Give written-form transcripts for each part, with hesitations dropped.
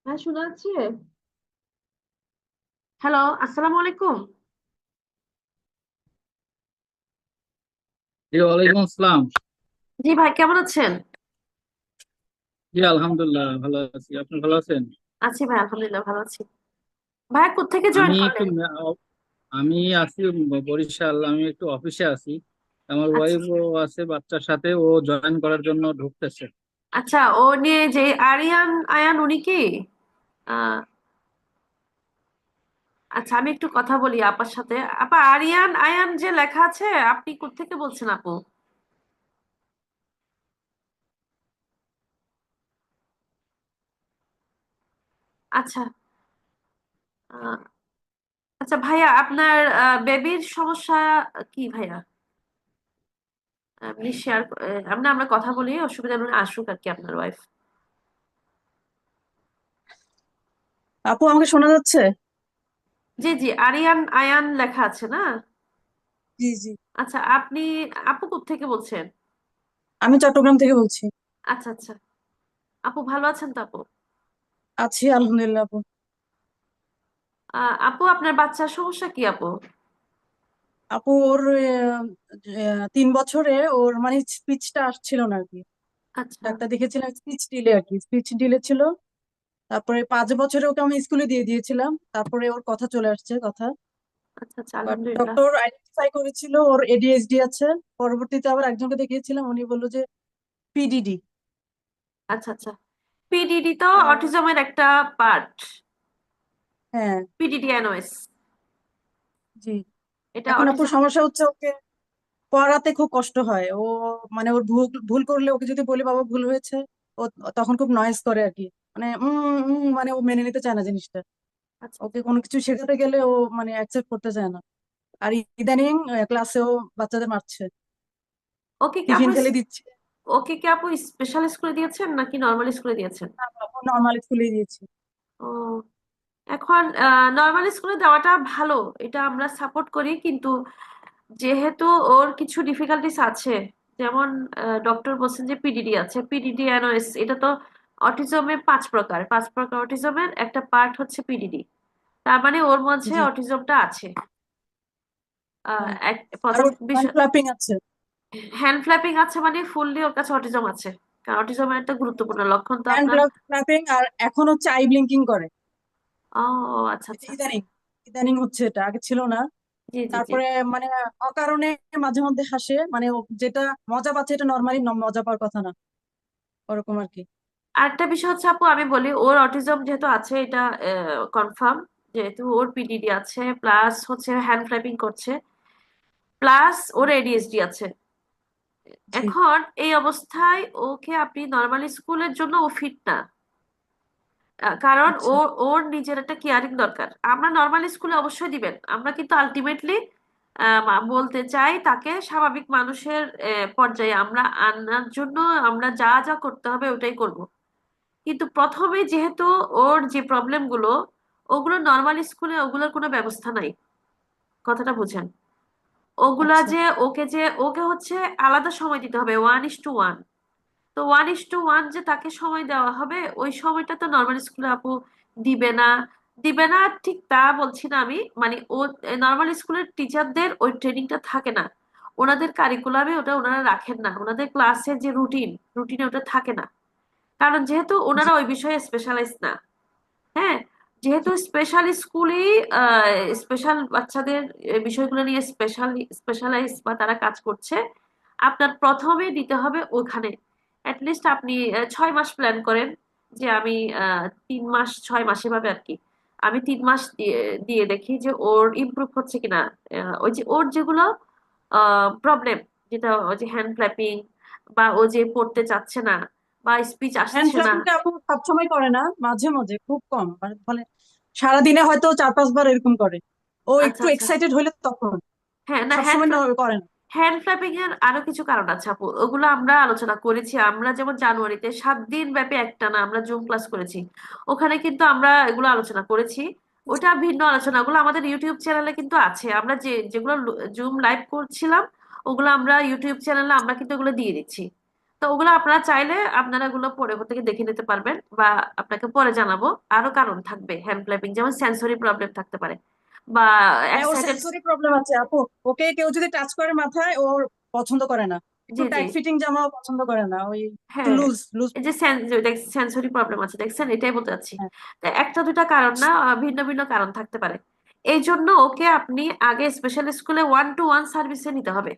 হ্যাঁ, শোনা যাচ্ছে। হ্যালো, আসসালামু আলাইকুম। জি, ওয়ালাইকুম আসসালাম। জি ভাই, কেমন আছেন? জি, আলহামদুলিল্লাহ ভালো আছি। আপনি ভালো আছেন? আছি ভাই, আলহামদুলিল্লাহ ভালো আছি। ভাই কোত্থেকে জয়েন আমি একটু করলেন? আমি আছি বরিশাল। আমি একটু অফিসে আছি। আমার আচ্ছা ওয়াইফও আছে বাচ্চার সাথে, ও জয়েন করার জন্য ঢুকতেছে। আচ্ছা, ও নিয়ে যে আরিয়ান আয়ান উনি কি? আহ, আচ্ছা, আমি একটু কথা বলি আপার সাথে। আপা, আরিয়ান আয়ান যে লেখা আছে, আপনি কোত্থেকে বলছেন আপু? আচ্ছা। আহ, আচ্ছা ভাইয়া, আপনার বেবির সমস্যা কি ভাইয়া? আপনি শেয়ার, আমরা কথা বলি, অসুবিধা হলে আসুক আর কি আপনার ওয়াইফ। আপু আমাকে শোনা যাচ্ছে? জি জি, আরিয়ান আয়ান লেখা আছে না? জি জি। আচ্ছা, আপনি আপু কোত্থেকে বলছেন? আমি চট্টগ্রাম থেকে বলছি। আচ্ছা আচ্ছা। আপু ভালো আছেন তো আপু? আছি আলহামদুলিল্লাহ আপু। আপু, আপনার বাচ্চার সমস্যা কি আপু? আপু ওর 3 বছরে ওর মানে স্পিচটা আসছিল না আর কি। আচ্ছা ডাক্তার দেখেছিলাম স্পিচ ডিলে আর কি, স্পিচ ডিলে ছিল। তারপরে 5 বছরে ওকে আমি স্কুলে দিয়ে দিয়েছিলাম, তারপরে ওর কথা চলে আসছে কথা। আচ্ছা। আচ্ছা, বাট আলহামদুলিল্লাহ। ডক্টর আইডেন্টিফাই করেছিল ওর এডিএইচডি আছে। পরবর্তীতে আবার একজনকে দেখিয়েছিলাম, উনি বললো যে পিডিডি। আচ্ছা আচ্ছা। পিডিডি তো আর অটিজমের একটা পার্ট। হ্যাঁ। পিডিডি এনওএস, জি। এটা এখন আপুর অটিজম। সমস্যা হচ্ছে ওকে পড়াতে খুব কষ্ট হয়। ও মানে ওর ভুল ভুল করলে ওকে যদি বলি বাবা ভুল হয়েছে, ও তখন খুব নয়েজ করে আর কি। মানে মানে ও মেনে নিতে চায় না জিনিসটা। আচ্ছা ওকে আচ্ছা। কোনো কিছু শেখাতে গেলে ও মানে অ্যাকসেপ্ট করতে চায় না। আর ইদানিং ক্লাসেও বাচ্চাদের মারছে, ওকে কি টিফিন আপু ফেলে দিচ্ছে। ওকে কি আপু স্পেশাল স্কুলে দিয়েছেন নাকি নর্মাল স্কুলে দিয়েছেন? নর্মাল স্কুলেই দিয়েছি। ও, এখন নর্মাল স্কুলে দেওয়াটা ভালো, এটা আমরা সাপোর্ট করি, কিন্তু যেহেতু ওর কিছু ডিফিকাল্টিস আছে, যেমন ডক্টর বলছেন যে পিডিডি আছে, পিডিডি এনওএস, এটা তো অটিজমে 5 প্রকার, 5 প্রকার অটিজমের একটা পার্ট হচ্ছে পিডিডি। তার মানে ওর মাঝে জি। অটিজমটা আছে। হ্যাঁ। এক আর প্রথম ওর হ্যান্ড বিষয়, ক্লাপিং আছে। হ্যান্ড ফ্ল্যাপিং আছে, মানে ফুললি ওর কাছে অটিজম আছে। কারণ অটিজমের একটা গুরুত্বপূর্ণ লক্ষণ তো হ্যান্ড আপনার। ক্লাপিং আর এখন হচ্ছে আই ব্লিঙ্কিং করে। ও আচ্ছা এটা আচ্ছা। ইদানিং ইদানিং হচ্ছে, এটা আগে ছিল না। জি জি জি। তারপরে মানে অকারণে মাঝে মধ্যে হাসে, মানে ও যেটা মজা পাচ্ছে এটা নর্মালি মজা পাওয়ার কথা না, ওরকম আর কি। আরেকটা বিষয় হচ্ছে আপু, আমি বলি, ওর অটিজম যেহেতু আছে, এটা কনফার্ম, যেহেতু ওর পিডিডি আছে, প্লাস হচ্ছে হ্যান্ড ফ্ল্যাপিং করছে, প্লাস ওর এডিএসডি আছে। জি। এখন এই অবস্থায় ওকে আপনি নর্মাল স্কুলের জন্য ও ফিট না। কারণ আচ্ছা। ওর নিজের একটা কেয়ারিং দরকার। আমরা নর্মাল স্কুলে অবশ্যই দিবেন, আমরা কিন্তু আলটিমেটলি বলতে চাই তাকে স্বাভাবিক মানুষের পর্যায়ে আমরা আনার জন্য আমরা যা যা করতে হবে ওটাই করব। কিন্তু প্রথমে যেহেতু ওর যে প্রবলেম গুলো, ওগুলো নর্মাল স্কুলে ওগুলোর কোনো ব্যবস্থা নাই। কথাটা বুঝেন। ওগুলা আচ্ছা। যে ওকে হচ্ছে আলাদা সময় দিতে হবে, 1:1। তো 1:1 যে তাকে সময় দেওয়া হবে, ওই সময়টা তো নর্মাল স্কুলে আপু দিবে না। দিবে না ঠিক তা বলছি না আমি, মানে ও নর্মাল স্কুলের টিচারদের ওই ট্রেনিংটা থাকে না, ওনাদের কারিকুলামে ওটা ওনারা রাখেন না, ওনাদের ক্লাসের যে রুটিনে ওটা থাকে না। কারণ যেহেতু জি। ওনারা ওই বিষয়ে স্পেশালাইজ না। হ্যাঁ, যেহেতু স্পেশাল স্কুলেই স্পেশাল বাচ্চাদের বিষয়গুলো নিয়ে স্পেশালাইজ বা তারা কাজ করছে, আপনার প্রথমে দিতে হবে ওখানে। অ্যাটলিস্ট আপনি 6 মাস প্ল্যান করেন, যে আমি 3 মাস 6 মাস এভাবে আর কি। আমি 3 মাস দিয়ে দিয়ে দেখি যে ওর ইমপ্রুভ হচ্ছে কিনা। ওই যে ওর যেগুলো প্রবলেম, যেটা ওই যে হ্যান্ড ফ্ল্যাপিং, বা ও যে পড়তে চাচ্ছে না, বা স্পিচ হ্যান্ড আসছে না। ক্লাপিংটা আপু সবসময় করে না, মাঝে মাঝে খুব কম, মানে বলে সারাদিনে হয়তো 4-5 বার এরকম করে। ও আচ্ছা একটু আচ্ছা। এক্সাইটেড হলে তখন। হ্যাঁ, না, সবসময় করে না। হ্যান্ড ফ্ল্যাপিং এর আরো কিছু কারণ আছে আপু, ওগুলো আমরা আলোচনা করেছি। আমরা যেমন জানুয়ারিতে 7 দিন ব্যাপী একটানা আমরা জুম ক্লাস করেছি, ওখানে কিন্তু আমরা এগুলো আলোচনা করেছি। ওটা ভিন্ন আলোচনা, ওগুলো আমাদের ইউটিউব চ্যানেলে কিন্তু আছে। আমরা যেগুলো জুম লাইভ করছিলাম, ওগুলো আমরা ইউটিউব চ্যানেলে আমরা কিন্তু ওগুলো দিয়ে দিচ্ছি। তো তো ওগুলো আপনারা চাইলে আপনারা ওগুলো পরে ওখান থেকে দেখে নিতে পারবেন, বা আপনাকে পরে জানাবো। আরো কারণ থাকবে হ্যান্ড ক্ল্যাপিং, যেমন সেন্সরি প্রবলেম থাকতে পারে, বা হ্যাঁ, ওর এক্সাইটেড। সেন্সরি প্রবলেম আছে আপু। ওকে কেউ যদি টাচ করে মাথায়, ওর পছন্দ করে না। একটু জি জি। টাইট ফিটিং জামাও পছন্দ করে না, ওই একটু হ্যাঁ, লুজ লুজ। এই যে সেন্সরি প্রবলেম আছে দেখছেন, এটাই বলতে চাচ্ছি। হ্যাঁ, তো একটা দুটা কারণ না, ভিন্ন ভিন্ন কারণ থাকতে পারে। এই জন্য ওকে আপনি আগে স্পেশাল স্কুলে 1-to-1 সার্ভিসে নিতে হবে।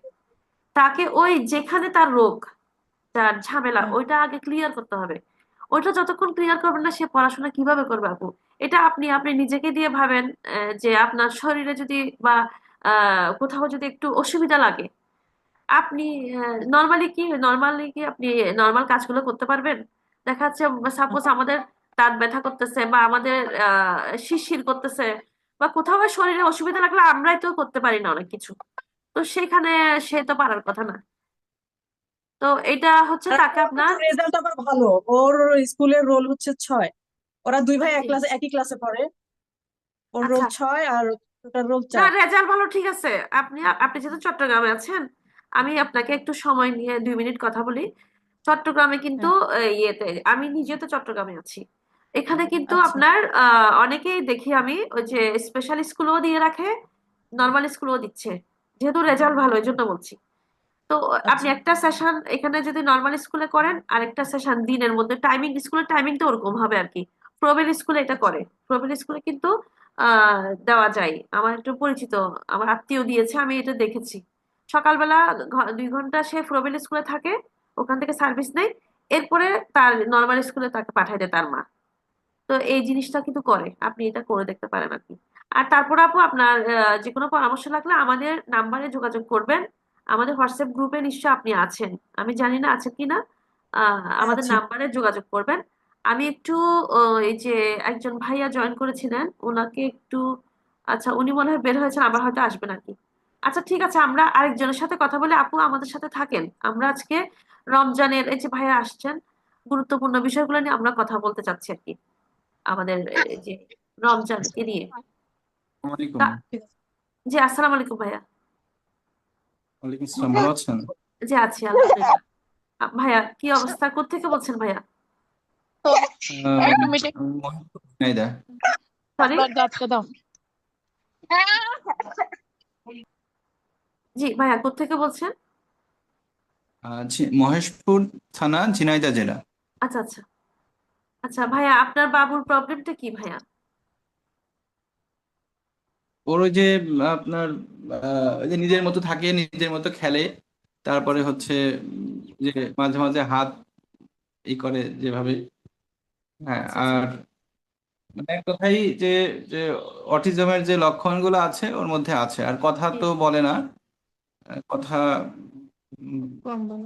তাকে ওই যেখানে তার রোগ, তার ঝামেলা, হ্যাঁ। ওইটা আগে ক্লিয়ার করতে হবে। ওইটা যতক্ষণ ক্লিয়ার করবেন না, সে পড়াশোনা কিভাবে করবে আপু? এটা আপনি আপনি নিজেকে দিয়ে ভাবেন। যে আপনার শরীরে যদি বা কোথাও যদি একটু অসুবিধা লাগে, আপনি নর্মালি কি আপনি নর্মাল কাজগুলো করতে পারবেন? দেখা যাচ্ছে সাপোজ আমাদের দাঁত ব্যথা করতেছে, বা আমাদের শিরশির করতেছে, বা কোথাও শরীরে অসুবিধা লাগলে আমরাই তো করতে পারি না অনেক কিছু। তো সেখানে সে তো পারার কথা না। তো এটা হচ্ছে আর তাকে ওর আপনার। কিন্তু রেজাল্ট আবার ভালো। ওর স্কুলের রোল হচ্ছে 6। ওরা দুই ভাই জি। একই ক্লাসে পড়ে। ওর রোল আচ্ছা। 6 আর ওটার রোল না, 4। রেজাল্ট ভালো, ঠিক আছে। আপনি আপনি যেহেতু চট্টগ্রামে আছেন, আমি আপনাকে একটু সময় নিয়ে 2 মিনিট কথা বলি। চট্টগ্রামে কিন্তু হ্যাঁ। ইয়েতে, আমি নিজে তো চট্টগ্রামে আছি। এখানে কিন্তু আচ্ছা আপনার অনেকেই দেখি আমি, ওই যে স্পেশাল স্কুলও দিয়ে রাখে, নর্মাল স্কুলও দিচ্ছে, যেহেতু রেজাল্ট ভালো এই জন্য বলছি। তো আপনি আচ্ছা একটা সেশন এখানে যদি নর্মাল স্কুলে করেন, আরেকটা সেশন দিনের মধ্যে, টাইমিং স্কুলের টাইমিং তো ওরকম হবে আর কি। প্রবেল স্কুলে এটা করে। প্রবেল স্কুলে কিন্তু দেওয়া যায়, আমার একটু পরিচিত, আমার আত্মীয় দিয়েছে, আমি এটা দেখেছি। সকালবেলা 2 ঘন্টা সে প্রবেল স্কুলে থাকে, ওখান থেকে সার্ভিস নেয়, এরপরে তার নর্মাল স্কুলে তাকে পাঠায় দেয় তার মা। তো এই জিনিসটা কিন্তু করে, আপনি এটা করে দেখতে পারেন আর কি। আর তারপর আপু আপনার যে কোনো পরামর্শ লাগলে আমাদের নাম্বারে যোগাযোগ করবেন। আমাদের হোয়াটসঅ্যাপ গ্রুপে নিশ্চয় আপনি আছেন, আমি জানি না আছেন কিনা। হ্যাঁ আমাদের আছি। নাম্বারে যোগাযোগ করবেন। আমি একটু এই যে একজন ভাইয়া জয়েন করেছিলেন, ওনাকে একটু, আচ্ছা উনি মনে হয় বের হয়েছেন, আবার হয়তো আসবেন আর কি। আচ্ছা ঠিক আছে, আমরা আরেকজনের সাথে কথা বলে, আপু আমাদের সাথে থাকেন। আমরা আজকে রমজানের, এই যে ভাইয়া আসছেন, গুরুত্বপূর্ণ বিষয়গুলো নিয়ে আমরা কথা বলতে চাচ্ছি আর কি, আমাদের এই যে রমজানকে নিয়ে। ওয়ালাইকুম। তা- ঠিক আছে। জি, আসসালামু আলাইকুম ভাইয়া। ওয়ালাইকুম আসসালাম, ভালো আছেন? জি আছি আলহামদুলিল্লাহ। ভাইয়া কি অবস্থা, কোত্থেকে বলছেন ভাইয়া? আমি মহিপুর ঝিনাইদহ। সরি। জি ভাইয়া, কোত্থেকে বলছেন? মহেশপুর থানা, ঝিনাইদহ জেলা। আচ্ছা আচ্ছা। আচ্ছা ভাইয়া, আপনার বাবুর প্রবলেমটা কি ভাইয়া? ওর ওই যে আপনার ওই যে নিজের মতো থাকে, নিজের মতো খেলে, তারপরে হচ্ছে যে মাঝে মাঝে হাত করে যেভাবে। হ্যাঁ, আচ্ছা আচ্ছা। আর মানে এক কথাই যে যে অটিজমের যে লক্ষণগুলো আছে ওর মধ্যে আছে, আর কথা জি তো জি। বলে না। কথা উম,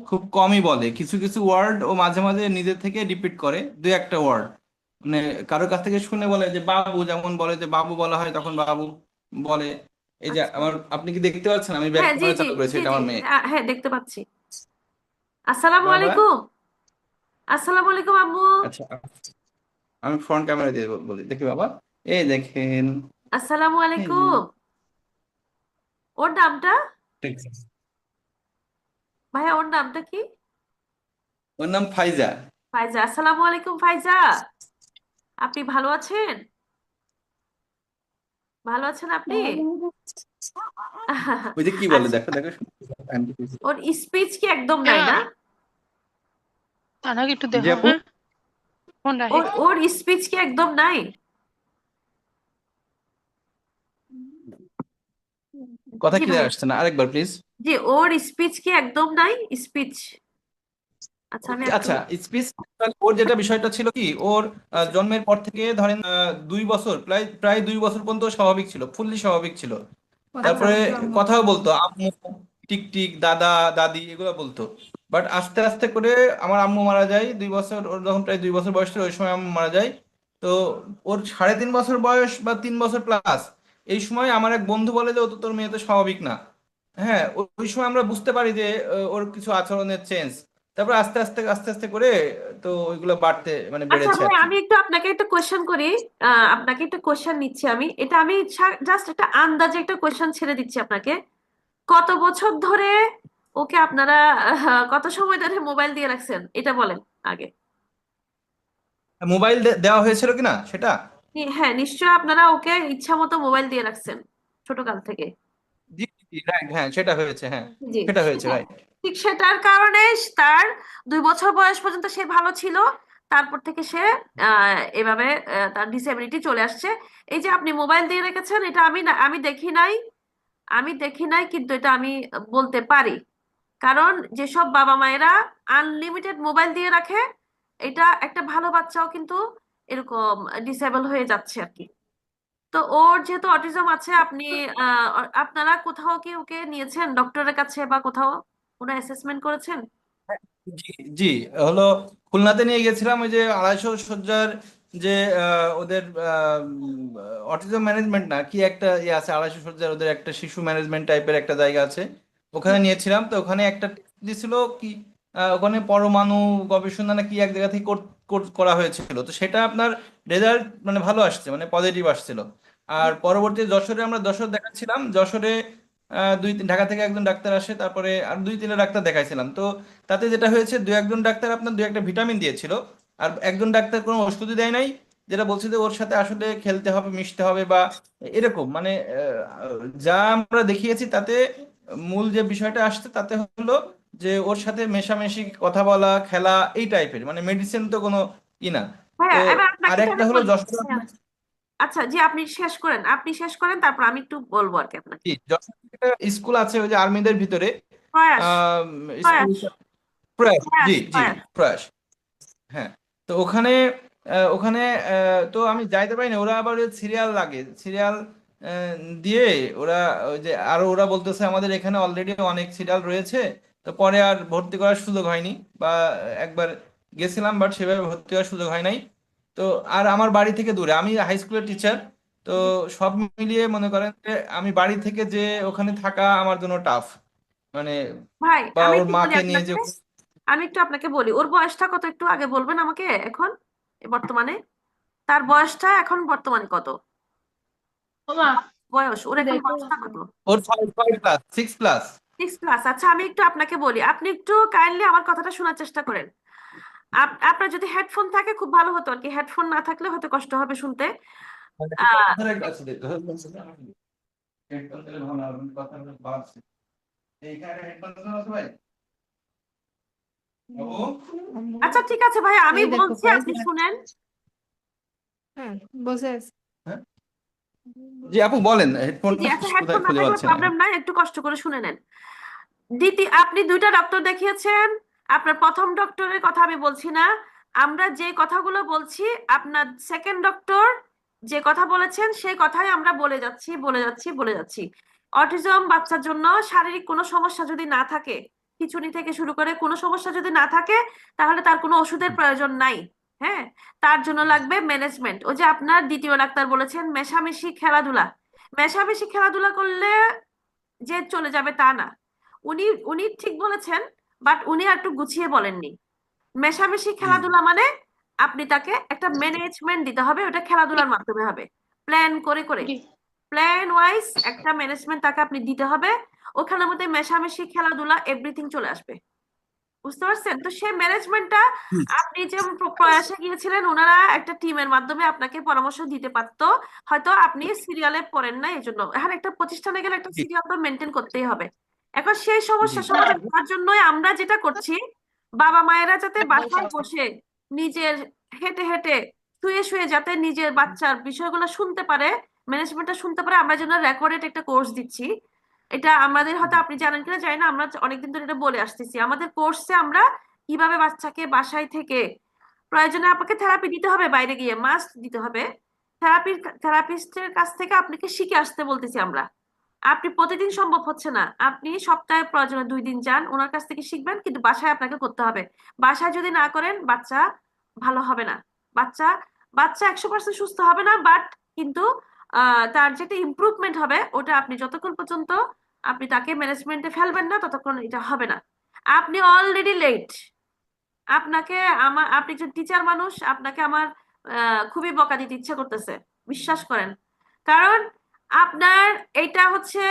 খুব কমই বলে, কিছু কিছু ওয়ার্ড ও মাঝে মাঝে নিজে থেকে রিপিট করে, দুই একটা ওয়ার্ড। মানে কারোর কাছ থেকে শুনে বলে যে বাবু, যেমন বলে যে বাবু বলা হয় তখন বাবু বলে। এই যে আচ্ছা। আমার, আপনি কি দেখতে পাচ্ছেন আমি ব্যাক হ্যাঁ জি ক্যামেরা জি। চালু করেছি, জি এটা জি। আমার মেয়ে। হ্যাঁ দেখতে পাচ্ছি। আসসালামু বাবা। আলাইকুম। আসসালামু আলাইকুম আম্মু। আচ্ছা, আমি ফ্রন্ট ক্যামেরা দিয়ে বলি, দেখি বাবা, এই দেখেন। আসসালামু এই যে আলাইকুম। ওর নামটা? দেখছেন? ভাইয়া ওর নামটা কি? ওর নাম ফাইজা। ফাইজা। আসসালামু আলাইকুম ফাইজা। আপনি ভালো আছেন? ভালো আছেন আপনি? ওই যে কি বলে, আচ্ছা। দেখো দেখো। ওর স্পিচ কি একদম নাই না? তারাকে একটু জি দেখো, আপু, হ্যাঁ, ফোন রাখে। ওর স্পিচ কি একদম নাই? কথা জি ক্লিয়ার ভাইয়া। আসছে না, আরেকবার প্লিজ। জি, ওর স্পিচ কি একদম নাই? স্পিচ। আচ্ছা আমি একটু। আচ্ছা, স্পিচ। ওর যেটা বিষয়টা ছিল কি, ওর জন্মের পর থেকে ধরেন 2 বছর, প্রায় প্রায় 2 বছর পর্যন্ত স্বাভাবিক ছিল, ফুললি স্বাভাবিক ছিল। আচ্ছা তারপরে কথাও বলতো, আম্মু, টিক টিক, দাদা, দাদি, এগুলো বলতো। বাট আস্তে আস্তে করে আমার আম্মু মারা যায় 2 বছর, ওর যখন প্রায় 2 বছর বয়স ছিল ওই সময় আম্মু মারা যায়। তো ওর 3.5 বছর বয়স বা 3 বছর প্লাস, এই সময় আমার এক বন্ধু বলে যে ও তো, তোর মেয়ে তো স্বাভাবিক না। হ্যাঁ, ওই সময় আমরা বুঝতে পারি যে ওর কিছু আচরণের চেঞ্জ। তারপর আস্তে আস্তে আস্তে আস্তে করে তো ওইগুলো বাড়তে মানে আচ্ছা বেড়েছে ভাই, আর কি। আমি একটু আপনাকে একটা কোয়েশ্চেন করি। আপনাকে একটা কোয়েশ্চেন নিচ্ছি আমি, এটা আমি জাস্ট একটা আন্দাজে একটা কোয়েশ্চেন ছেড়ে দিচ্ছি আপনাকে। কত বছর ধরে ওকে আপনারা কত সময় ধরে মোবাইল দিয়ে রাখছেন এটা বলেন আগে। মোবাইল দেওয়া হয়েছিল কিনা সেটা? হ্যাঁ, নিশ্চয়ই আপনারা ওকে ইচ্ছা মতো মোবাইল দিয়ে রাখছেন ছোটকাল থেকে। জি জি রাইট, হ্যাঁ সেটা হয়েছে, হ্যাঁ জি, সেটা হয়েছে সেটা রাইট। ঠিক সেটার কারণে তার 2 বছর বয়স পর্যন্ত সে ভালো ছিল। তারপর থেকে সে এভাবে তার ডিসেবিলিটি চলে আসছে। এই যে আপনি মোবাইল দিয়ে রেখেছেন, এটা আমি না, আমি দেখি নাই কিন্তু এটা আমি বলতে পারি। কারণ যেসব বাবা মায়েরা আনলিমিটেড মোবাইল দিয়ে রাখে, এটা একটা ভালো বাচ্চাও কিন্তু এরকম ডিসেবল হয়ে যাচ্ছে আর কি। তো ওর যেহেতু অটিজম আছে, আপনি আপনারা কোথাও কি ওকে নিয়েছেন ডক্টরের কাছে বা কোথাও কোনো অ্যাসেসমেন্ট করেছেন? জি জি, হলো খুলনাতে নিয়ে গেছিলাম, ওই যে 250 শয্যার যে ওদের অটিজম ম্যানেজমেন্ট না কি একটা ইয়ে আছে, 250 শয্যার ওদের একটা শিশু ম্যানেজমেন্ট টাইপের একটা জায়গা আছে, ওখানে হুম। নিয়েছিলাম। তো ওখানে একটা টেস্ট দিছিল কি, ওখানে পরমাণু গবেষণা না কি এক জায়গা থেকে করা হয়েছিল, তো সেটা আপনার রেজাল্ট মানে ভালো আসছে, মানে পজিটিভ আসছিল। আর পরবর্তী যশোরে আমরা যশোর দেখাচ্ছিলাম, যশোরে ঢাকা থেকে একজন ডাক্তার আসে, তারপরে আর 2-3টা ডাক্তার দেখাইছিলাম। তো তাতে যেটা হয়েছে, দু একজন ডাক্তার আপনার দু একটা ভিটামিন দিয়েছিল, আর একজন ডাক্তার কোনো ওষুধই দেয় নাই, যেটা বলছে যে ওর সাথে আসলে খেলতে হবে, মিশতে হবে বা এরকম, মানে যা আমরা দেখিয়েছি তাতে মূল যে বিষয়টা আসছে তাতে হলো যে ওর সাথে মেশামেশি, কথা বলা, খেলা, এই টাইপের, মানে মেডিসিন তো কোনো ই না। তো হ্যাঁ, এবার আপনাকে আর একটা তাহলে হলো বলি। যশোর। হ্যাঁ, আচ্ছা, জি, আপনি শেষ করেন, তারপর আমি একটু বলবো আর কি আপনাকে। জি, যশোর একটা স্কুল আছে ওই যে আর্মিদের ভিতরে, প্রয়াস, আহ স্কুল, প্রয়াস, প্রয়াস। জি প্রয়াস, জি, প্রয়াস। প্রয়াস। হ্যাঁ, তো ওখানে ওখানে তো আমি যাইতে পারি না, ওরা আবার সিরিয়াল লাগে, সিরিয়াল দিয়ে ওরা ওই যে আরো ওরা বলতেছে আমাদের এখানে অলরেডি অনেক সিরিয়াল রয়েছে, তো পরে আর ভর্তি করার সুযোগ হয়নি, বা একবার গেছিলাম বাট সেভাবে ভর্তি হওয়ার সুযোগ হয় নাই। তো আর আমার বাড়ি থেকে দূরে, আমি হাই স্কুলের টিচার, তো সব মিলিয়ে মনে করেন যে আমি বাড়ি থেকে যে ওখানে থাকা আমার জন্য টাফ, মানে ভাই, বা আমি ওর একটু বলি মাকে নিয়ে যে। আপনাকে, আমি একটু আপনাকে বলি ওর বয়সটা কত একটু আগে বলবেন আমাকে এখন, বর্তমানে তার বয়সটা এখন বর্তমানে কত বয়স, ওর এখন বয়সটা কত? ওর 5 ক্লাস, 6 ক্লাস। 6 ক্লাস। আচ্ছা, আমি একটু আপনাকে বলি, আপনি একটু কাইন্ডলি আমার কথাটা শোনার চেষ্টা করেন। আপনার যদি হেডফোন থাকে খুব ভালো হতো আর কি, হেডফোন না থাকলে হয়তো কষ্ট হবে শুনতে। আহ আচ্ছা দেখো, হেডফোন দিলে ভালো হবে, কথা বাড়ছে। এইখানে হেডফোন আছে ভাই? বাবু? আচ্ছা, ঠিক আছে ভাই, আমি এই দেখো বলছি, প্রাইস। আপনি শুনেন। হ্যাঁ, বসে আছে। হ্যাঁ? জি আপু বলেন, জি, হেডফোনটা জি, আচ্ছা, কোথায় হেডফোন না খুঁজে থাকলে পাচ্ছি না। প্রবলেম নাই, একটু কষ্ট করে শুনে নেন। আপনি 2টা ডক্টর দেখিয়েছেন। আপনার প্রথম ডক্টরের কথা আমি বলছি না, আমরা যে কথাগুলো বলছি, আপনার সেকেন্ড ডক্টর যে কথা বলেছেন সেই কথাই আমরা বলে যাচ্ছি। অটিজম বাচ্চার জন্য শারীরিক কোনো সমস্যা যদি না থাকে, খিঁচুনি থেকে শুরু করে কোনো সমস্যা যদি না থাকে, তাহলে তার কোনো ওষুধের প্রয়োজন নাই। হ্যাঁ, তার জন্য লাগবে ম্যানেজমেন্ট। ওই যে আপনার দ্বিতীয় ডাক্তার বলেছেন মেশামেশি খেলাধুলা করলে যে চলে যাবে তা না। উনি উনি ঠিক বলেছেন, বাট উনি আর একটু গুছিয়ে বলেননি। মেশামেশি জি জি খেলাধুলা মানে আপনি তাকে একটা ম্যানেজমেন্ট দিতে হবে, ওটা খেলাধুলার মাধ্যমে হবে। প্ল্যান করে করে, জি। প্ল্যান ওয়াইজ একটা ম্যানেজমেন্ট তাকে আপনি দিতে হবে। ওখানের মধ্যে মেশামেশি খেলাধুলা এভরিথিং চলে আসবে। বুঝতে পারছেন? তো সেই ম্যানেজমেন্টটা আপনি যে প্রয়াসে গিয়েছিলেন, ওনারা একটা টিমের মাধ্যমে আপনাকে পরামর্শ দিতে পারতো। হয়তো আপনি সিরিয়ালে পড়েন না, এই জন্য এখন একটা প্রতিষ্ঠানে গেলে একটা জি সিরিয়াল তো মেনটেন করতেই হবে। এখন সেই জি সমস্যা সমাধান করার জন্যই আমরা যেটা করছি, বাবা মায়েরা যাতে বাসায় জি। বসে নিজের হেঁটে হেঁটে শুয়ে শুয়ে যাতে নিজের বাচ্চার বিষয়গুলো শুনতে পারে, ম্যানেজমেন্টটা শুনতে পারে, আমরা যেন রেকর্ডেড একটা কোর্স দিচ্ছি। এটা আমাদের, হয়তো আপনি জানেন কিনা জানি না, আমরা অনেকদিন ধরে এটা বলে আসতেছি। আমাদের কোর্সে আমরা কিভাবে বাচ্চাকে বাসায় থেকে, প্রয়োজনে আপনাকে থেরাপি দিতে হবে, বাইরে গিয়ে মাস্ট দিতে হবে। থেরাপিস্টের কাছ থেকে আপনাকে শিখে আসতে বলতেছি আমরা। আপনি প্রতিদিন সম্ভব হচ্ছে না, আপনি সপ্তাহে প্রয়োজনে 2 দিন যান, ওনার কাছ থেকে শিখবেন, কিন্তু বাসায় আপনাকে করতে হবে। বাসায় যদি না করেন, বাচ্চা ভালো হবে না। বাচ্চা বাচ্চা 100% সুস্থ হবে না, বাট কিন্তু তার যেটা ইমপ্রুভমেন্ট হবে, ওটা আপনি যতক্ষণ পর্যন্ত আপনি তাকে ম্যানেজমেন্টে ফেলবেন না, ততক্ষণ এটা হবে না। আপনি অলরেডি লেট। আপনাকে আপনি একজন টিচার মানুষ, আপনাকে আমার খুবই বকা দিতে ইচ্ছা করতেছে, বিশ্বাস করেন। কারণ আপনার এটা হচ্ছে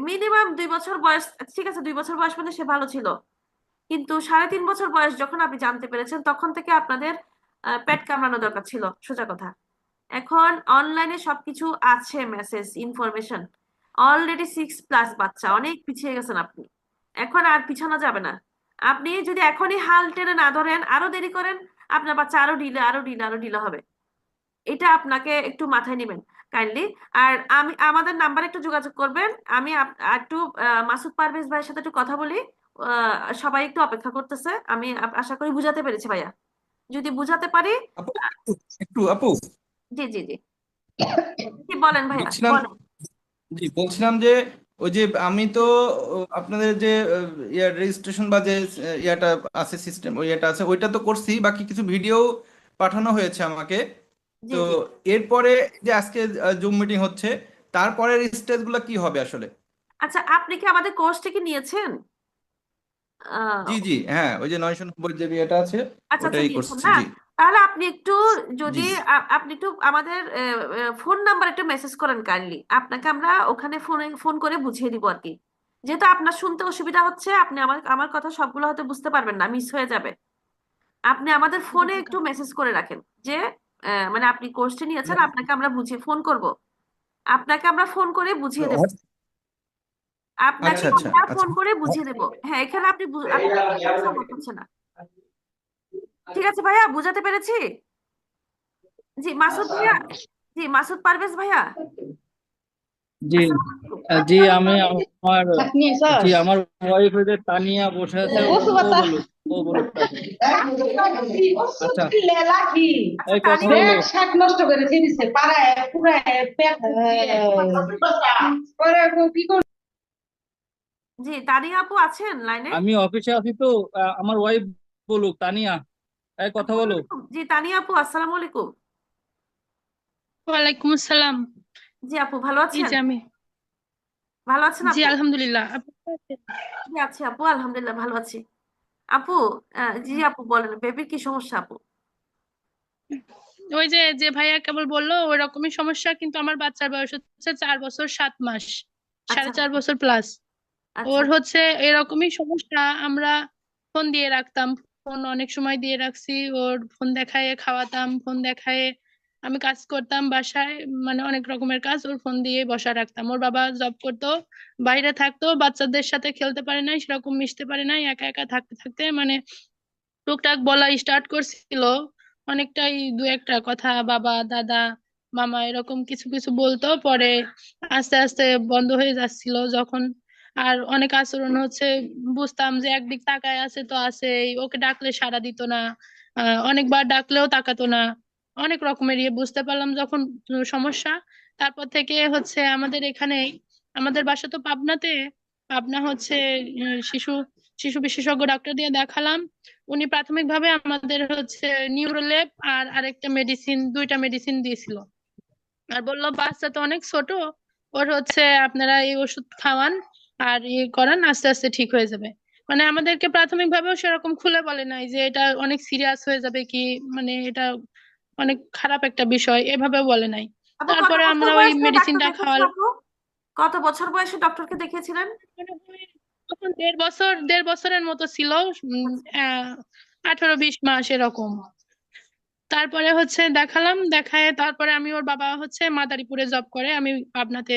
মিনিমাম 2 বছর বয়স, ঠিক আছে 2 বছর বয়স মানে সে ভালো ছিল, কিন্তু 3.5 বছর বয়স যখন আপনি জানতে পেরেছেন তখন থেকে আপনাদের পেট কামড়ানো দরকার ছিল, সোজা কথা। এখন অনলাইনে সবকিছু আছে, মেসেজ ইনফরমেশন। অলরেডি 6+ বাচ্চা, অনেক পিছিয়ে গেছেন আপনি। এখন আর পিছানো যাবে না। আপনি যদি এখনই হাল টেনে না ধরেন, আরো দেরি করেন, আপনার বাচ্চা আরো ডিলে আরো ডিলে আরো ডিলে হবে। এটা আপনাকে একটু মাথায় নেবেন কাইন্ডলি। আর আমাদের নাম্বারে একটু যোগাযোগ করবেন। আমি একটু মাসুদ পারভেজ ভাইয়ের সাথে একটু কথা বলি। সবাই একটু অপেক্ষা করতেছে, আমি আশা করি বুঝাতে পেরেছি ভাইয়া। যদি বুঝাতে পারি। আপু একটু আপু জি জি জি, কি বলেন ভাইয়া, বলছিলাম, বলেন। জি বলছিলাম যে ওই যে আমি তো আপনাদের যে ইয়ার রেজিস্ট্রেশন বা যে ইয়াটা আছে সিস্টেম, ওই ইয়াটা আছে ওইটা তো করছি, বাকি কিছু ভিডিও পাঠানো হয়েছে আমাকে। জি তো জি। এরপরে যে আজকে জুম মিটিং হচ্ছে, তারপরের স্টেজগুলো কি হবে আসলে? আচ্ছা, আপনি কি আমাদের কোর্সটা কি নিয়েছেন? জি আহ, জি, হ্যাঁ, ওই যে 990 যে ইয়েটা আছে আচ্ছা আচ্ছা, ওটাই নিয়েছেন করছি, না? জি। তাহলে আপনি একটু, জি যদি আপনি একটু আমাদের ফোন নাম্বার একটু মেসেজ করেন কাইন্ডলি, আপনাকে আমরা ওখানে ফোনে ফোন করে বুঝিয়ে দিব আর কি। যেহেতু আপনার শুনতে অসুবিধা হচ্ছে, আপনি আমার আমার কথা সবগুলো হয়তো বুঝতে পারবেন না, মিস হয়ে যাবে। আপনি আমাদের ফোনে একটু মেসেজ করে রাখেন যে মানে আপনি কোর্সটি নিয়েছেন, আপনাকে আমরা বুঝিয়ে ফোন করব, আপনাকে আমরা ফোন করে বুঝিয়ে দেব, আপনাকে আচ্ছা আচ্ছা আমরা আচ্ছা। ফোন করে বুঝিয়ে দেব। হ্যাঁ, এখানে আপনি আপনি বোঝা সম্ভব হচ্ছে না। ঠিক আছে ভাইয়া, বুঝাতে পেরেছি? জি মাসুদ ভাইয়া, জি মাসুদ পারভেজ ভাইয়া, জি আসসালামু আলাইকুম। জি আমি আমার জি আমার ওয়াইফ ওই যে তানিয়া বসে আছে, ও বলুক তাকে। আচ্ছা, আচ্ছা এই কথা তানিয়া, বলো। শাক নষ্ট করে খেয়ে দিছে পাড়ায় পুরায় পেট পরে কি করব? জি তানিয়া আপু আছেন লাইনে? আমি অফিসে আছি তো, আমার ওয়াইফ বলুক, তানিয়া, এই কথা আসসালামু বলো। আলাইকুম। জি তানিয়া আপু, আসসালামু আলাইকুম। ওয়ালাইকুম আসসালাম। জি আপু, ভালো এই আছেন? যে আমি, ভালো আছেন জি আপু? আলহামদুলিল্লাহ, আপনি কেমন আছেন? জি আছি আপু, আলহামদুলিল্লাহ ভালো আছি। আপু, জি আপু বলেন, বেবির কি সমস্যা আপু? ওই যে যে ভাইয়া কেবল বললো ওই রকমই সমস্যা, কিন্তু আমার বাচ্চার বয়স হচ্ছে 4 বছর 7 মাস, আচ্ছা 4.5 বছর প্লাস। আচ্ছা ওর হচ্ছে এরকমই সমস্যা। আমরা ফোন দিয়ে রাখতাম, ফোন অনেক সময় দিয়ে রাখছি, ওর ফোন দেখায় খাওয়াতাম, ফোন দেখায় আমি কাজ করতাম বাসায়, মানে অনেক রকমের কাজ ওর ফোন দিয়ে বসা রাখতাম। ওর বাবা জব করতো, বাইরে থাকতো, বাচ্চাদের সাথে খেলতে পারে নাই, সেরকম মিশতে পারে নাই, একা একা থাকতে থাকতে মানে টুকটাক বলা স্টার্ট করছিল, অনেকটাই দু একটা কথা বাবা দাদা মামা এরকম কিছু কিছু বলতো, পরে আস্তে আস্তে বন্ধ হয়ে যাচ্ছিল যখন। আর অনেক আচরণ হচ্ছে, বুঝতাম যে একদিক তাকায় আছে তো আছে, ওকে ডাকলে সাড়া দিত না, অনেকবার ডাকলেও তাকাতো না, অনেক রকমের বুঝতে পারলাম যখন সমস্যা। তারপর থেকে হচ্ছে আমাদের এখানে, আমাদের বাসা তো পাবনাতে, পাবনা হচ্ছে শিশু শিশু বিশেষজ্ঞ ডাক্তার দিয়ে দেখালাম। উনি প্রাথমিকভাবে আমাদের হচ্ছে নিউরোলেপ আর আরেকটা মেডিসিন, দুইটা মেডিসিন দিয়েছিল, আর বললো বাচ্চা তো অনেক ছোট, ওর হচ্ছে আপনারা এই ওষুধ খাওয়ান আর ইয়ে করান, আস্তে আস্তে ঠিক হয়ে যাবে। মানে আমাদেরকে প্রাথমিক ভাবেও সেরকম খুলে বলে নাই যে এটা অনেক সিরিয়াস হয়ে যাবে কি, মানে এটা অনেক খারাপ একটা বিষয়, এভাবেও বলে নাই। আপু, কত তারপরে বছর আমরা ওই বয়সে ডাক্তার মেডিসিনটা দেখিয়েছিল খাওয়ালাম। আপু? কত বছর বয়সে ডক্টরকে দেখিয়েছিলেন? মনে হয় তখন 1.5 বছর, 1.5 বছরের মতো ছিল, আচ্ছা 18-20 মাস এরকম। তারপরে হচ্ছে দেখালাম, দেখায় তারপরে আমি, ওর বাবা হচ্ছে মাদারীপুরে জব করে, আমি পাবনাতে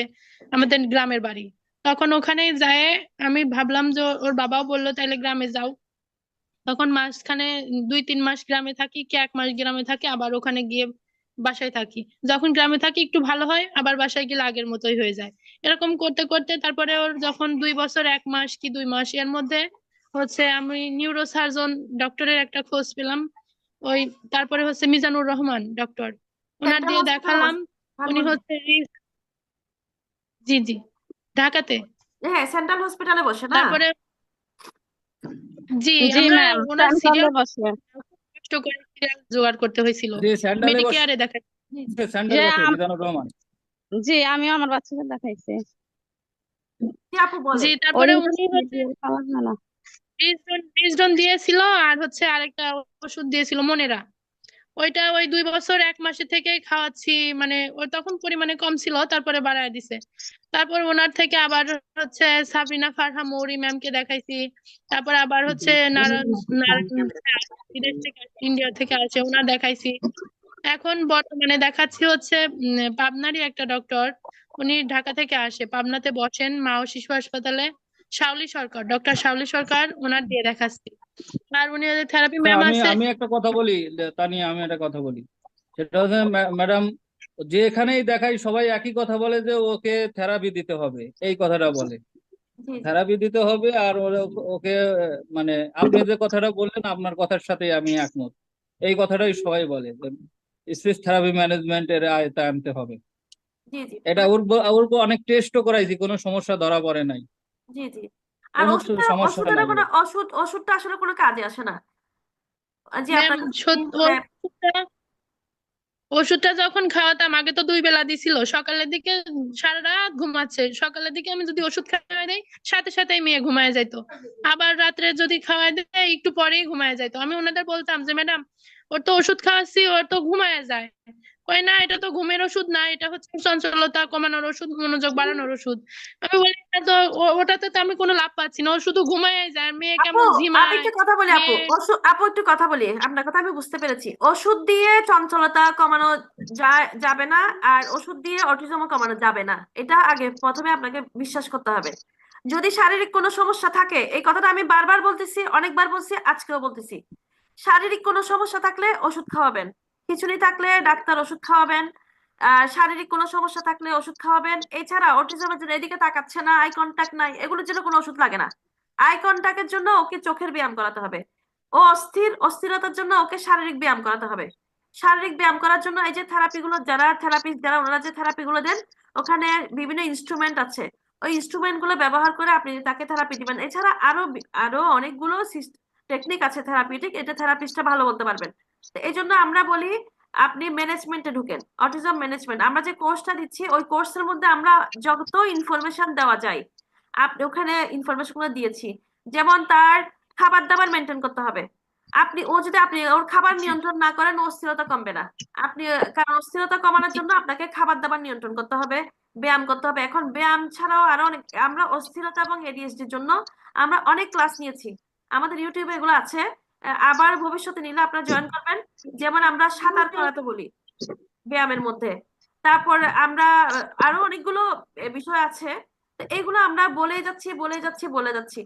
আমাদের গ্রামের বাড়ি, তখন ওখানে যায় আমি ভাবলাম যে ওর বাবাও বললো তাইলে গ্রামে যাও। তখন মাঝখানে 2-3 মাস গ্রামে থাকি, কি 1 মাস গ্রামে থাকি, আবার ওখানে গিয়ে বাসায় থাকি। যখন গ্রামে থাকি একটু ভালো হয়, আবার বাসায় গেলে আগের মতোই হয়ে যায়। এরকম করতে করতে তারপরে ওর যখন 2 বছর 1 মাস কি 2 মাস এর মধ্যে হচ্ছে আমি নিউরো সার্জন ডক্টরের একটা খোঁজ পেলাম। ওই তারপরে হচ্ছে মিজানুর রহমান ডক্টর, ওনার সেন্ট্রাল দিয়ে হসপিটালে দেখালাম। বসে উনি ধানমন্ডি? হচ্ছে জি জি, ঢাকাতে। হ্যাঁ, সেন্ট্রাল হসপিটালে বসে না? তারপরে জি, জি আমরা ম্যাম, ওনার সেন্ট্রালে সিরিয়াল বসে। কষ্ট করে সিরিয়াল জোগাড় করতে হয়েছিল, যে স্যান্ডালে বসে, মেডিকেয়ারে দেখা। স্যান্ডালে যে বসে মিজানুর রহমান। জি, আমিও আমার বাচ্চাকে দেখাইছি। জি আপু জি, বলেন। ওর তারপরে উনি ইঞ্জেকশন হচ্ছে দিয়ে খাওয়া হয় না। রিজডন দিয়েছিল, আর হচ্ছে আরেকটা ওষুধ দিয়েছিল মনেরা। ওইটা ওই 2 বছর 1 মাসে থেকে খাওয়াচ্ছি, মানে ওর তখন পরিমাণে কম ছিল, তারপরে বাড়ায় দিছে। তারপর ওনার থেকে আবার হচ্ছে সাবরিনা ফারহা মৌরি ম্যামকে দেখাইছি। তারপর আবার হচ্ছে নারায়ণ নারায়ণ স্যার, বিদেশ থেকে ইন্ডিয়া থেকে আসে, ওনার দেখাইছি। এখন বর্তমানে দেখাচ্ছি হচ্ছে পাবনারই একটা ডক্টর, উনি ঢাকা থেকে আসে, পাবনাতে বসেন মা ও শিশু হাসপাতালে। শাওলি সরকার, ডক্টর শাওলি সরকার, ওনার দিয়ে দেখাচ্ছি। আর উনি থেরাপি আচ্ছা, ম্যাম আমি আছে। আমি একটা কথা বলি, তানিয়া, আমি একটা কথা বলি। সেটা হচ্ছে ম্যাডাম, যেখানেই দেখাই সবাই একই কথা বলে যে ওকে থেরাপি দিতে হবে, এই কথাটা বলে। জি জি থেরাপি দিতে হবে, আর ওকে মানে আপনি যে কথাটা বললেন আপনার কথার সাথে আমি একমত। এই কথাটাই সবাই বলে যে স্পিচ থেরাপি ম্যানেজমেন্ট এর আয়তায় আনতে হবে। জি জি এটা ওর অনেক টেস্টও করাইছি, কোনো সমস্যা ধরা পড়ে নাই, জি জি আর কোনো সমস্যা ওষুধের নাই কোনো ওর। ওষুধটা আসলে কোনো কাজে আসে না। যে ম্যাম আপনার ম্যাম, ওষুধটা যখন খাওয়াতাম, আগে তো 2 বেলা দিছিল, সকালের দিকে সারা রাত ঘুমাচ্ছে, সকালের দিকে আমি যদি ওষুধ খাওয়াই দেই সাথে সাথেই মেয়ে ঘুমায় যাইতো। আবার রাত্রে যদি খাওয়াই দেয় একটু পরেই ঘুমায় যাইতো। আমি ওনাদের বলতাম যে ম্যাডাম, ওর তো ওষুধ খাওয়াচ্ছি, ওর তো ঘুমায় যায়। কই না, এটা তো ঘুমের ওষুধ না, এটা হচ্ছে চঞ্চলতা কমানোর ওষুধ, মনোযোগ বাড়ানোর ওষুধ। আমি বলি এটা তো ওটাতে তো আমি কোনো লাভ পাচ্ছি না, ও শুধু ঘুমায় যায়, মেয়ে আপু কেমন আমি ঝিমায়। একটু কথা বলি আপু, মেয়ে আপু একটু কথা বলি, আপনার কথা আমি বুঝতে পেরেছি। ওষুধ দিয়ে চঞ্চলতা কমানো যাবে না, আর ওষুধ দিয়ে অটিজমও কমানো যাবে না, এটা আগে প্রথমে আপনাকে বিশ্বাস করতে হবে। যদি শারীরিক কোনো সমস্যা থাকে, এই কথাটা আমি বারবার বলতেছি, অনেকবার বলছি, আজকেও বলতেছি, শারীরিক কোনো সমস্যা থাকলে ওষুধ খাওয়াবেন, খিঁচুনি থাকলে ডাক্তার ওষুধ খাওয়াবেন, শারীরিক কোনো সমস্যা থাকলে ওষুধ খাওয়াবেন। এছাড়া অটিজমের জন্য এদিকে তাকাচ্ছে না, আই কন্টাক্ট নাই, এগুলোর জন্য কোনো ওষুধ লাগে না। আই কন্টাক্টের জন্য ওকে চোখের ব্যায়াম করাতে হবে। ও অস্থিরতার জন্য ওকে শারীরিক ব্যায়াম করাতে হবে। শারীরিক ব্যায়াম করার জন্য এই যে থেরাপি গুলো, যারা থেরাপিস্ট যারা ওনারা যে থেরাপি গুলো দেন, ওখানে বিভিন্ন ইনস্ট্রুমেন্ট আছে, ওই ইনস্ট্রুমেন্ট গুলো ব্যবহার করে আপনি তাকে থেরাপি দিবেন। এছাড়া আরো অনেকগুলো টেকনিক আছে থেরাপিউটিক, এটা থেরাপিস্টটা ভালো বলতে পারবেন। তো এই জন্য আমরা বলি আপনি ম্যানেজমেন্টে ঢুকেন, অটিজম ম্যানেজমেন্ট। আমরা যে কোর্সটা দিচ্ছি ওই কোর্সের মধ্যে আমরা যত ইনফরমেশন দেওয়া যায় আপনি ওখানে ইনফরমেশন গুলো দিয়েছি। যেমন তার খাবার দাবার মেনটেন করতে হবে। আপনি ওর খাবার নিয়ন্ত্রণ না করেন, ও অস্থিরতা কমবে না। আপনি কারণ অস্থিরতা কমানোর জন্য আপনাকে খাবার দাবার নিয়ন্ত্রণ করতে হবে, ব্যায়াম করতে হবে। এখন ব্যায়াম ছাড়াও আরো অনেক, আমরা অস্থিরতা এবং এডিএইচডির জন্য আমরা অনেক ক্লাস নিয়েছি, আমাদের ইউটিউবে এগুলো আছে। আবার ভবিষ্যতে নিলে আপনারা জয়েন করবেন। যেমন আমরা সাঁতার করাতে বলি ব্যায়ামের মধ্যে, তারপর আমরা আরো অনেকগুলো বিষয় আছে। তো এইগুলো আমরা বলে যাচ্ছি।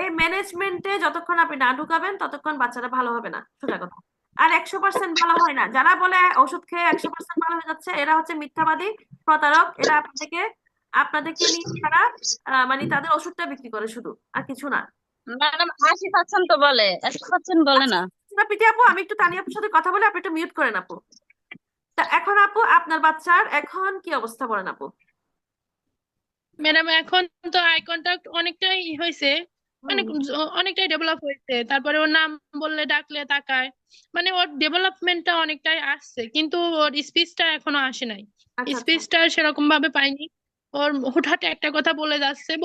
এই ম্যানেজমেন্টে যতক্ষণ আপনি না ঢুকাবেন ততক্ষণ বাচ্চারা ভালো হবে না, সোজা কথা। আর 100% ভালো হয় না, যারা বলে ওষুধ খেয়ে 100% ভালো হয়ে যাচ্ছে, এরা হচ্ছে মিথ্যাবাদী, প্রতারক। এরা আপনাদেরকে নিয়ে তারা মানে তাদের ওষুধটা বিক্রি করে শুধু, আর কিছু না। ম্যাডাম 80% তো বলে, 100% বলে আচ্ছা, না। পিটি আপু, আমি একটু তানিয়া আপুর সাথে কথা বলে, আপনি একটু মিউট করেন আপু। তা এখন আপু আপনার বাচ্চার এখন কি অবস্থা বলেন আপু? ম্যাডাম এখন তো আই কন্টাক্ট অনেকটাই হয়েছে, হুম। অনেকটাই ডেভেলপ হয়েছে। তারপরে ওর নাম বললে ডাকলে তাকায়, মানে ওর ডেভেলপমেন্টটা অনেকটাই আসছে, কিন্তু ওর স্পিচটা এখনো আসে নাই। আচ্ছা আচ্ছা স্পিচটা সেরকম ভাবে পাইনি। ওর হুটহাট একটা কথা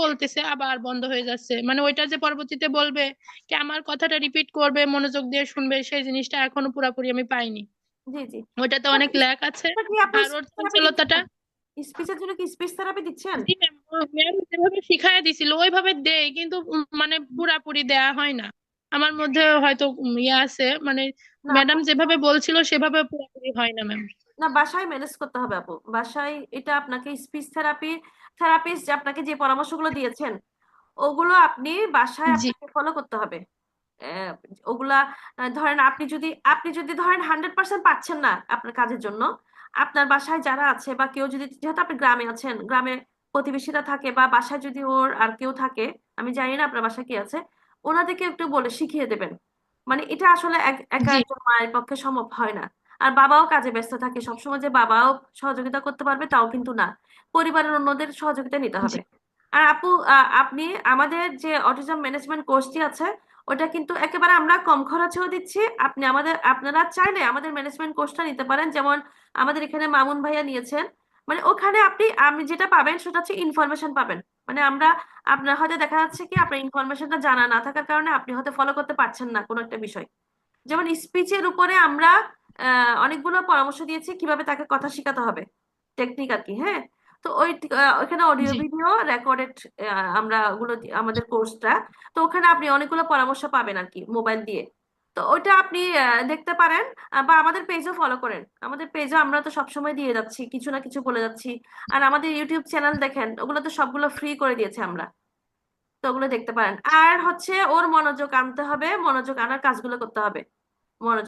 বলতেছে আবার বন্ধ হয়ে যাচ্ছে, মানে ওইটা যে পরবর্তীতে বলবে কি আমার কথাটা রিপিট করবে, মনোযোগ দিয়ে শুনবে, সেই জিনিসটা এখনো পুরোপুরি আমি পাইনি। জি জি ওইটাতে অনেক ল্যাক আছে। কি আপু আর ওর স্পিচ থেরাপি চঞ্চলতাটা, দিচ্ছেন? স্পিচের জন্য কি স্পিচ থেরাপি দিচ্ছেন? জি ম্যাম, ম্যাম যেভাবে শিখাই দিছিল ওইভাবে দেই, কিন্তু মানে পুরাপুরি দেয়া হয় না। আমার মধ্যে হয়তো ইয়ে আছে, মানে না আপু, ম্যাডাম যেভাবে বলছিল সেভাবে পুরোপুরি হয় না ম্যাম। না বাসায় ম্যানেজ করতে হবে আপু, বাসায় এটা আপনাকে স্পিচ থেরাপিস্ট আপনাকে যে পরামর্শগুলো দিয়েছেন ওগুলো আপনি বাসায় জি আপনাকে ফলো করতে হবে। আহ, ওগুলা ধরেন আপনি যদি ধরেন 100% পাচ্ছেন না আপনার কাজের জন্য, আপনার বাসায় যারা আছে বা কেউ যদি, যেহেতু আপনি গ্রামে আছেন, গ্রামে প্রতিবেশীরা থাকে বা বাসায় যদি ওর আর কেউ থাকে, আমি জানি না আপনার বাসায় কি আছে, ওনাদেরকে একটু বলে শিখিয়ে দেবেন। মানে এটা আসলে একা জি একজন মায়ের পক্ষে সম্ভব হয় না। আর বাবাও কাজে ব্যস্ত থাকে সবসময়, যে বাবাও সহযোগিতা করতে পারবে তাও কিন্তু না, পরিবারের অন্যদের সহযোগিতা নিতে জি হবে। আর আপু আপনি আমাদের যে অটিজম ম্যানেজমেন্ট কোর্সটি আছে ওটা কিন্তু একেবারে আমরা কম খরচেও দিচ্ছি। আপনারা চাইলে আমাদের ম্যানেজমেন্ট কোর্সটা নিতে পারেন, যেমন আমাদের এখানে মামুন ভাইয়া নিয়েছেন। মানে ওখানে আপনি যেটা পাবেন সেটা হচ্ছে ইনফরমেশন পাবেন। মানে আপনার হয়তো দেখা যাচ্ছে কি আপনার ইনফরমেশনটা জানা না থাকার কারণে আপনি হয়তো ফলো করতে পারছেন না কোনো একটা বিষয়। যেমন স্পিচের উপরে আমরা অনেকগুলো পরামর্শ দিয়েছি কিভাবে তাকে কথা শেখাতে হবে, টেকনিক আর কি। হ্যাঁ, তো ওইখানে অডিও জি ভিডিও রেকর্ডেড আমরা ওগুলো আমাদের কোর্সটা, তো ওখানে আপনি অনেকগুলো পরামর্শ পাবেন আর কি মোবাইল দিয়ে। তো ওইটা আপনি দেখতে পারেন, বা আমাদের পেজও ফলো করেন। আমাদের পেজও আমরা তো সবসময় দিয়ে যাচ্ছি, কিছু না কিছু বলে যাচ্ছি। আর আমাদের ইউটিউব চ্যানেল দেখেন, ওগুলো তো সবগুলো ফ্রি করে দিয়েছে আমরা, তো ওগুলো দেখতে পারেন। আর হচ্ছে ওর মনোযোগ আনতে হবে, মনোযোগ আনার কাজগুলো করতে হবে, মনোযোগ